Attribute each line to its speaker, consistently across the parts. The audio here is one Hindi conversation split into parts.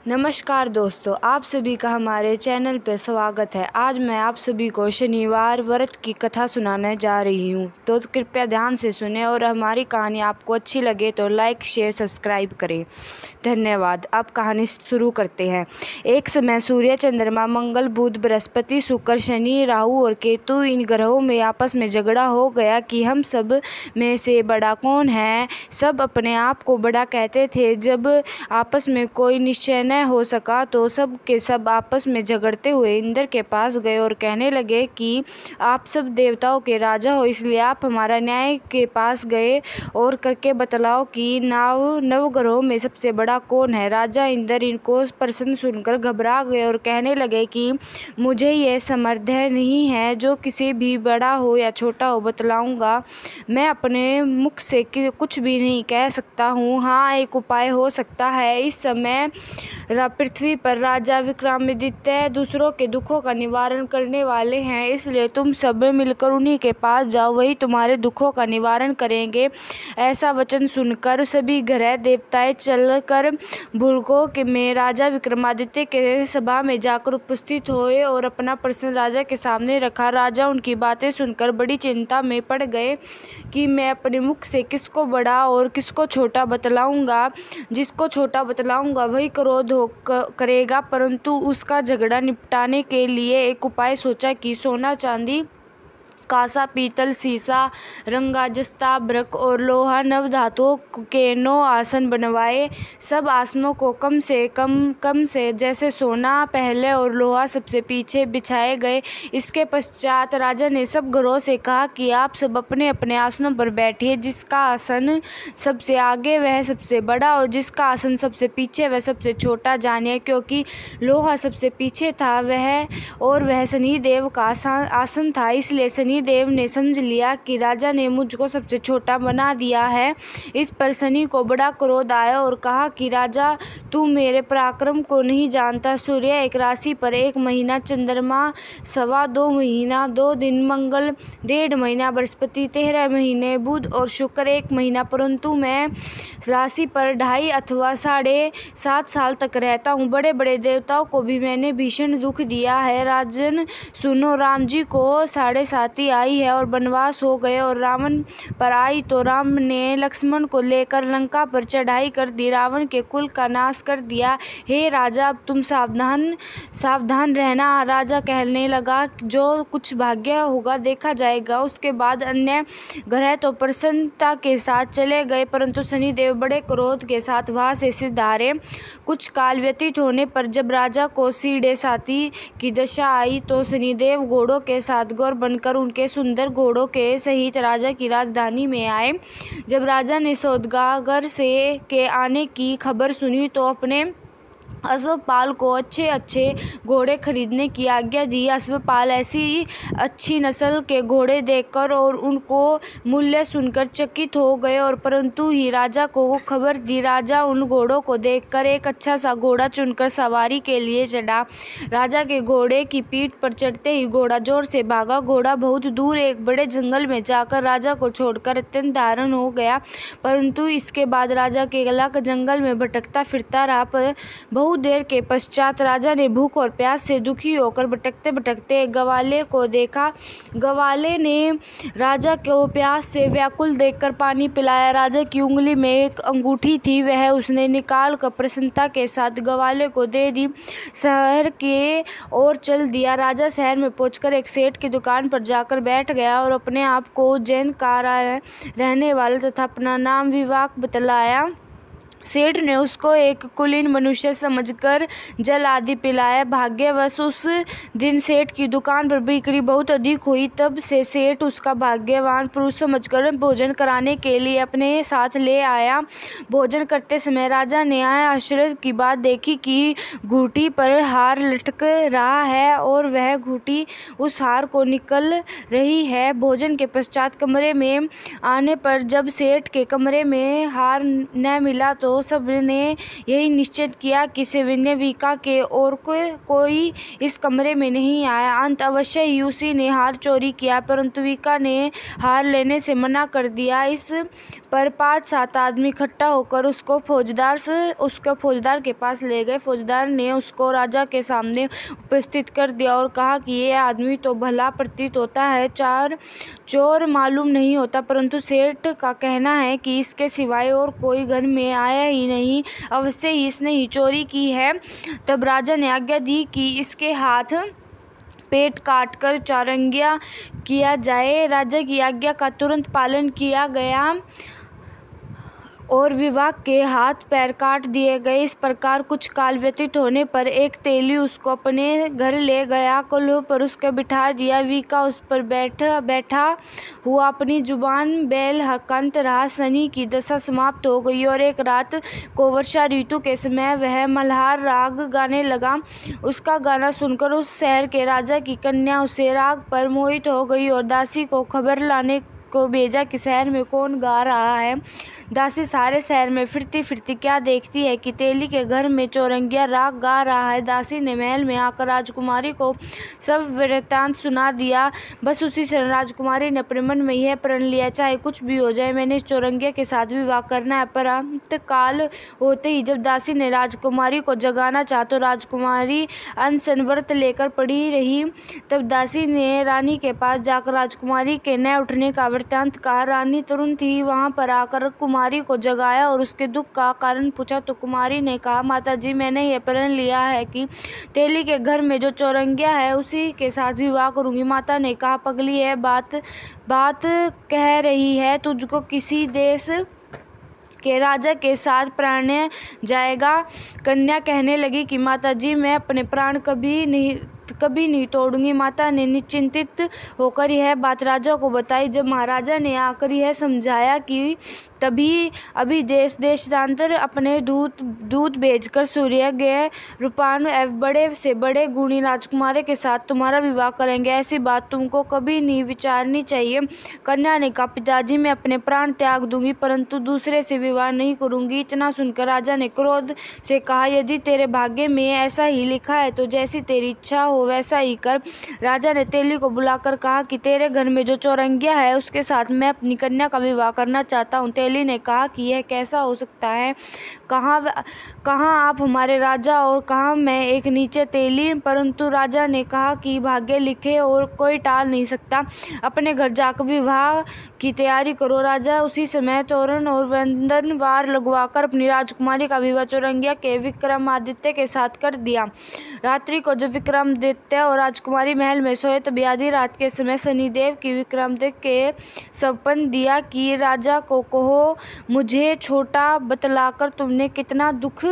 Speaker 1: नमस्कार दोस्तों, आप सभी का हमारे चैनल पर स्वागत है। आज मैं आप सभी को शनिवार व्रत की कथा सुनाने जा रही हूँ, तो कृपया ध्यान से सुने और हमारी कहानी आपको अच्छी लगे तो लाइक, शेयर, सब्सक्राइब करें। धन्यवाद। अब कहानी शुरू करते हैं। एक समय सूर्य, चंद्रमा, मंगल, बुध, बृहस्पति, शुक्र, शनि, राहु और केतु इन ग्रहों में आपस में झगड़ा हो गया कि हम सब में से बड़ा कौन है। सब अपने आप को बड़ा कहते थे। जब आपस में कोई निश्चय न हो सका तो सब के सब आपस में झगड़ते हुए इंद्र के पास गए और कहने लगे कि आप सब देवताओं के राजा हो, इसलिए आप हमारा न्याय के पास गए और करके बतलाओ कि नव ग्रहों में सबसे बड़ा कौन है। राजा इंद्र इनको प्रश्न सुनकर घबरा गए और कहने लगे कि मुझे यह सामर्थ्य नहीं है जो किसी भी बड़ा हो या छोटा हो बतलाऊंगा। मैं अपने मुख से कुछ भी नहीं कह सकता हूँ। हाँ, एक उपाय हो सकता है। इस समय पृथ्वी पर राजा विक्रमादित्य दूसरों के दुखों का निवारण करने वाले हैं, इसलिए तुम सब मिलकर उन्हीं के पास जाओ, वही तुम्हारे दुखों का निवारण करेंगे। ऐसा वचन सुनकर सभी ग्रह देवताएं चलकर भूलोक में राजा विक्रमादित्य के सभा में जाकर उपस्थित हुए और अपना प्रश्न राजा के सामने रखा। राजा उनकी बातें सुनकर बड़ी चिंता में पड़ गए कि मैं अपने मुख से किसको बड़ा और किसको छोटा बतलाऊंगा। जिसको छोटा बतलाऊंगा वही क्रोध करेगा, परंतु उसका झगड़ा निपटाने के लिए एक उपाय सोचा कि सोना, चांदी, कांसा, पीतल, सीसा, रंगा, जस्ता, ब्रक और लोहा नव धातुओं के 9 आसन बनवाए। सब आसनों को कम से जैसे सोना पहले और लोहा सबसे पीछे बिछाए गए। इसके पश्चात राजा ने सब ग्रहों से कहा कि आप सब अपने अपने आसनों पर बैठिए। जिसका आसन सबसे आगे वह सबसे बड़ा और जिसका आसन सबसे पीछे वह सबसे छोटा जानिए। क्योंकि लोहा सबसे पीछे था वह शनिदेव का आसन था, इसलिए शनिदेव ने समझ लिया कि राजा ने मुझको सबसे छोटा बना दिया है। इस पर शनि को बड़ा क्रोध आया और कहा कि राजा, तू मेरे पराक्रम को नहीं जानता। सूर्य एक राशि पर 1 महीना, चंद्रमा 2.25 महीना 2 दिन, मंगल 1.5 महीना, बृहस्पति 13 महीने, बुध और शुक्र 1 महीना, परंतु मैं राशि पर 2.5 अथवा 7.5 साल तक रहता हूँ। बड़े बड़े देवताओं को भी मैंने भीषण दुख दिया है। राजन सुनो, राम जी को 7.5 आई है और वनवास हो गए और रावण पर आई तो राम ने लक्ष्मण को लेकर लंका पर चढ़ाई कर दी, रावण के कुल का नाश कर दिया। हे राजा, अब तुम सावधान रहना। राजा कहने लगा, जो कुछ भाग्य होगा देखा जाएगा। उसके बाद अन्य ग्रह तो प्रसन्नता के साथ चले गए, परंतु शनिदेव बड़े क्रोध के साथ वहां से सिधारे। कुछ काल व्यतीत होने पर जब राजा को 7.5 की दशा आई तो शनिदेव घोड़ों के साथ गौर बनकर उनके सुंदर घोड़ों के सहित राजा की राजधानी में आए। जब राजा ने सौदागर के आने की खबर सुनी तो अपने अश्वपाल को अच्छे घोड़े खरीदने की आज्ञा दी। अश्वपाल ऐसी अच्छी नस्ल के घोड़े देखकर और उनको मूल्य सुनकर चकित हो गए और परंतु ही राजा को वो खबर दी। राजा उन घोड़ों को देखकर एक अच्छा सा घोड़ा चुनकर सवारी के लिए चढ़ा। राजा के घोड़े की पीठ पर चढ़ते ही घोड़ा जोर से भागा। घोड़ा बहुत दूर एक बड़े जंगल में जाकर राजा को छोड़कर अत्यंत हैरान हो गया, परंतु इसके बाद राजा केला के जंगल में भटकता फिरता रहा। बहुत देर के पश्चात राजा ने भूख और प्यास से दुखी होकर भटकते भटकते एक ग्वाले को देखा। ग्वाले ने राजा को प्यास से व्याकुल देखकर पानी पिलाया। राजा की उंगली में एक अंगूठी थी, वह उसने निकाल कर प्रसन्नता के साथ ग्वाले को दे दी। शहर के ओर चल दिया। राजा शहर में पहुंचकर एक सेठ की दुकान पर जाकर बैठ गया और अपने आप को उज्जैन का रहने वाला तथा अपना नाम विवाक बतलाया। सेठ ने उसको एक कुलीन मनुष्य समझकर जल आदि पिलाया। भाग्यवश उस दिन सेठ की दुकान पर बिक्री बहुत अधिक हुई। तब से सेठ उसका भाग्यवान पुरुष समझकर भोजन कराने के लिए अपने साथ ले आया। भोजन करते समय राजा ने आश्चर्य की बात देखी कि घूंटी पर हार लटक रहा है और वह घूंटी उस हार को निकल रही है। भोजन के पश्चात कमरे में आने पर जब सेठ के कमरे में हार न मिला तो तो सबने यही निश्चित किया कि विका के और कोई इस कमरे में नहीं आया। अंत अवश्य ही उसी ने हार चोरी किया, परंतु विका ने हार लेने से मना कर दिया। इस पर 5-7 आदमी इकट्ठा होकर उसको फौजदार के पास ले गए। फौजदार ने उसको राजा के सामने उपस्थित कर दिया और कहा कि ये आदमी तो भला प्रतीत होता है, चोर मालूम नहीं होता, परंतु सेठ का कहना है कि इसके सिवाय और कोई घर में आया ही नहीं, अवश्य ही इसने ही चोरी की है। तब राजा ने आज्ञा दी कि इसके हाथ पेट काटकर चौरंगिया किया जाए। राजा की आज्ञा का तुरंत पालन किया गया और विवाह के हाथ पैर काट दिए गए। इस प्रकार कुछ काल व्यतीत होने पर एक तेली उसको अपने घर ले गया, कोल्ह पर उसके बिठा दिया। विका उस पर बैठा हुआ अपनी जुबान बैल हकंत रहा। शनि की दशा समाप्त हो गई और एक रात को वर्षा ऋतु के समय वह मल्हार राग गाने लगा। उसका गाना सुनकर उस शहर के राजा की कन्या उसे राग पर मोहित हो गई और दासी को खबर लाने को भेजा कि शहर में कौन गा रहा है। दासी सारे शहर में फिरती फिरती क्या देखती है कि तेली के घर में चौरंगिया राग गा रहा है। दासी ने महल में आकर राजकुमारी को सब वृत्तांत सुना दिया। बस उसी क्षण राजकुमारी ने अपने मन में यह प्रण लिया, चाहे कुछ भी हो जाए, मैंने चौरंगिया के साथ विवाह करना है। पर अंत काल होते ही जब दासी ने राजकुमारी को जगाना चाहा तो राजकुमारी अनशन व्रत लेकर पड़ी रही। तब दासी ने रानी के पास जाकर राजकुमारी के न उठने का वृत्तांत कहा। रानी तुरंत ही वहां पर आकर कुमारी को जगाया और उसके दुख का कारण पूछा तो कुमारी ने कहा, माताजी, मैंने यह प्रण लिया है कि तेली के घर में जो चौरंगिया है उसी के साथ विवाह करूंगी। माता ने कहा, पगली है, बात कह रही है, तुझको किसी देश के राजा के साथ प्राण जाएगा। कन्या कहने लगी कि माताजी, मैं अपने प्राण कभी नहीं तोड़ूंगी। माता ने निश्चिंतित होकर यह बात राजा को बताई। जब महाराजा ने आकर यह समझाया कि तभी अभी देशांतर अपने दूत भेजकर सूर्यज्ञ रूपान एवं बड़े से बड़े गुणी राजकुमारी के साथ तुम्हारा विवाह करेंगे, ऐसी बात तुमको कभी नहीं विचारनी चाहिए। कन्या ने कहा, पिताजी, मैं अपने प्राण त्याग दूंगी, परंतु दूसरे से विवाह नहीं करूंगी। इतना सुनकर राजा ने क्रोध से कहा, यदि तेरे भाग्य में ऐसा ही लिखा है तो जैसी तेरी इच्छा हो वैसा ही कर। राजा ने तेली को बुलाकर कहा कि तेरे घर में जो चौरंगिया है उसके साथ मैं अपनी कन्या का विवाह करना चाहता हूँ। तेली ने कहा कि यह कैसा हो सकता है, कहाँ आप हमारे राजा और कहाँ मैं एक नीचे तेली। परंतु राजा ने कहा कि भाग्य लिखे और कोई टाल नहीं सकता, अपने घर जाकर विवाह की तैयारी करो। राजा उसी समय तोरण और वंदन वार लगवाकर अपनी राजकुमारी का विवाह चौरंगिया के विक्रमादित्य के साथ कर दिया। रात्रि को जब विक्रमादित्य और राजकुमारी महल में सोए तब आधी रात के समय शनिदेव की विक्रमादित्य के सपन दिया कि राजा को कहो, मुझे छोटा बतलाकर तुमने कितना दुख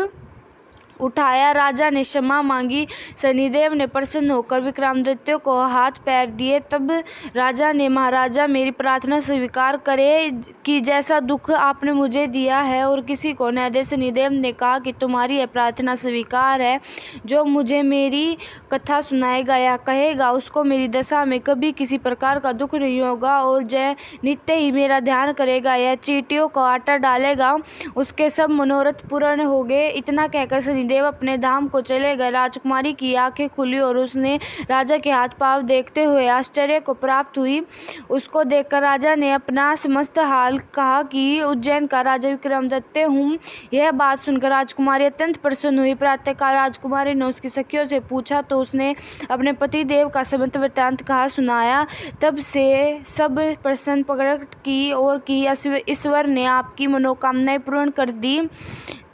Speaker 1: उठाया। राजा ने क्षमा मांगी। शनिदेव ने प्रसन्न होकर विक्रमादित्य को हाथ पैर दिए। तब राजा ने, महाराजा, मेरी प्रार्थना स्वीकार करे कि जैसा दुख आपने मुझे दिया है और किसी को न दे। शनिदेव ने कहा कि तुम्हारी यह प्रार्थना स्वीकार है। जो मुझे मेरी कथा सुनाएगा या कहेगा उसको मेरी दशा में कभी किसी प्रकार का दुख नहीं होगा और जो नित्य ही मेरा ध्यान करेगा या चींटियों को आटा डालेगा उसके सब मनोरथ पूर्ण हो गए। इतना कहकर शनिदेव अपने धाम को चले गए। राजकुमारी की आंखें खुली और उसने राजा के हाथ पांव देखते हुए आश्चर्य को प्राप्त हुई। उसको देखकर राजा ने अपना समस्त हाल कहा कि उज्जैन का राजा विक्रमादित्य हूँ। यह बात सुनकर राजकुमारी अत्यंत प्रसन्न हुई। प्रातःकाल राजकुमारी ने उसकी सखियों से पूछा तो उसने अपने पति देव का समस्त वृत्तांत कहा सुनाया। तब से सब प्रसन्न प्रकट की और कि ईश्वर ने आपकी मनोकामनाएं पूर्ण कर दी।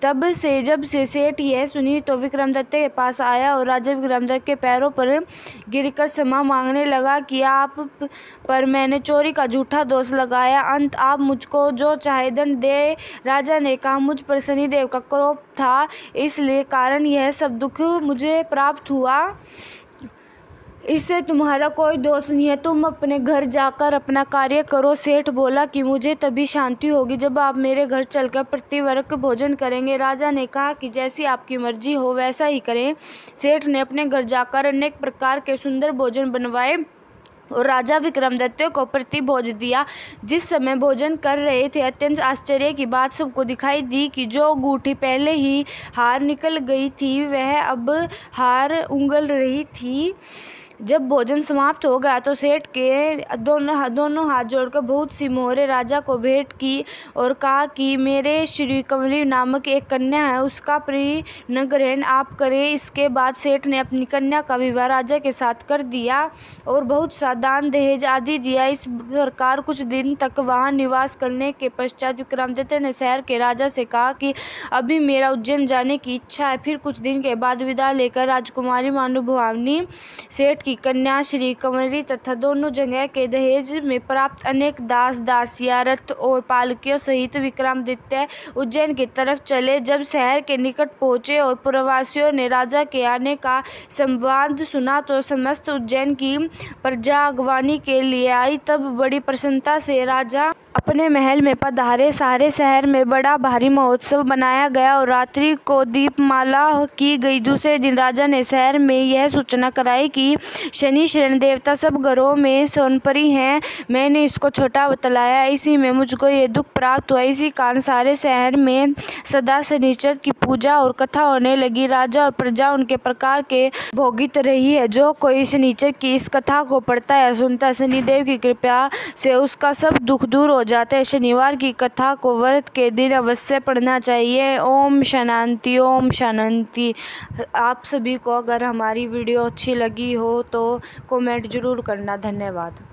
Speaker 1: तब से जब से सेठ यह सुनी तो विक्रमादित्य के पास आया और राजा विक्रमादित्य के पैरों पर गिरकर क्षमा मांगने लगा कि आप पर मैंने चोरी का झूठा दोष लगाया, अंत आप मुझको जो चाहे दंड दे। राजा ने कहा, मुझ पर शनिदेव का क्रोध था, इसलिए कारण यह सब दुख मुझे प्राप्त हुआ, इससे तुम्हारा कोई दोष नहीं है। तुम अपने घर जाकर अपना कार्य करो। सेठ बोला कि मुझे तभी शांति होगी जब आप मेरे घर चलकर प्रतिवर्ष भोजन करेंगे। राजा ने कहा कि जैसी आपकी मर्जी हो वैसा ही करें। सेठ ने अपने घर जाकर अनेक प्रकार के सुंदर भोजन बनवाए और राजा विक्रमादित्य को प्रति भोज दिया। जिस समय भोजन कर रहे थे, अत्यंत आश्चर्य की बात सबको दिखाई दी कि जो अंगूठी पहले ही हार निकल गई थी वह अब हार उंगल रही थी। जब भोजन समाप्त हो गया तो सेठ के दोनों हाथ जोड़कर बहुत सी मोहरें राजा को भेंट की और कहा कि मेरे श्री कमली नामक एक कन्या है, उसका परिग्रहण आप करें। इसके बाद सेठ ने अपनी कन्या का विवाह राजा के साथ कर दिया और बहुत सा दान दहेज आदि दिया। इस प्रकार कुछ दिन तक वहाँ निवास करने के पश्चात विक्रमादित्य ने शहर के राजा से कहा कि अभी मेरा उज्जैन जाने की इच्छा है। फिर कुछ दिन के बाद विदा लेकर राजकुमारी मानुभावनी, सेठ की कन्या श्री कंवरी तथा दोनों जगह के दहेज में प्राप्त अनेक दास दासियां, रथ और पालकियों सहित विक्रमादित्य उज्जैन की तरफ चले। जब शहर के निकट पहुंचे और पुरवासियों ने राजा के आने का संवाद सुना तो समस्त उज्जैन की प्रजा अगवानी के लिए आई। तब बड़ी प्रसन्नता से राजा अपने महल में पधारे। सारे शहर में बड़ा भारी महोत्सव बनाया गया और रात्रि को दीपमाला की गई। दूसरे दिन राजा ने शहर में यह सूचना कराई कि शनि शरण देवता सब घरों में सोनपरी हैं। मैंने इसको छोटा बतलाया, इसी में मुझको ये दुख प्राप्त हुआ। इसी कारण सारे शहर में सदा शनिचर की पूजा और कथा होने लगी। राजा और प्रजा उनके प्रकार के भोगित रही है। जो कोई शनिचर की इस कथा को पढ़ता है, सुनता है, शनिदेव की कृपा से उसका सब दुख दूर हो जाते हैं। शनिवार की कथा को व्रत के दिन अवश्य पढ़ना चाहिए। ओम शांति, ओम शांति। आप सभी को अगर हमारी वीडियो अच्छी लगी हो तो कमेंट जरूर करना। धन्यवाद।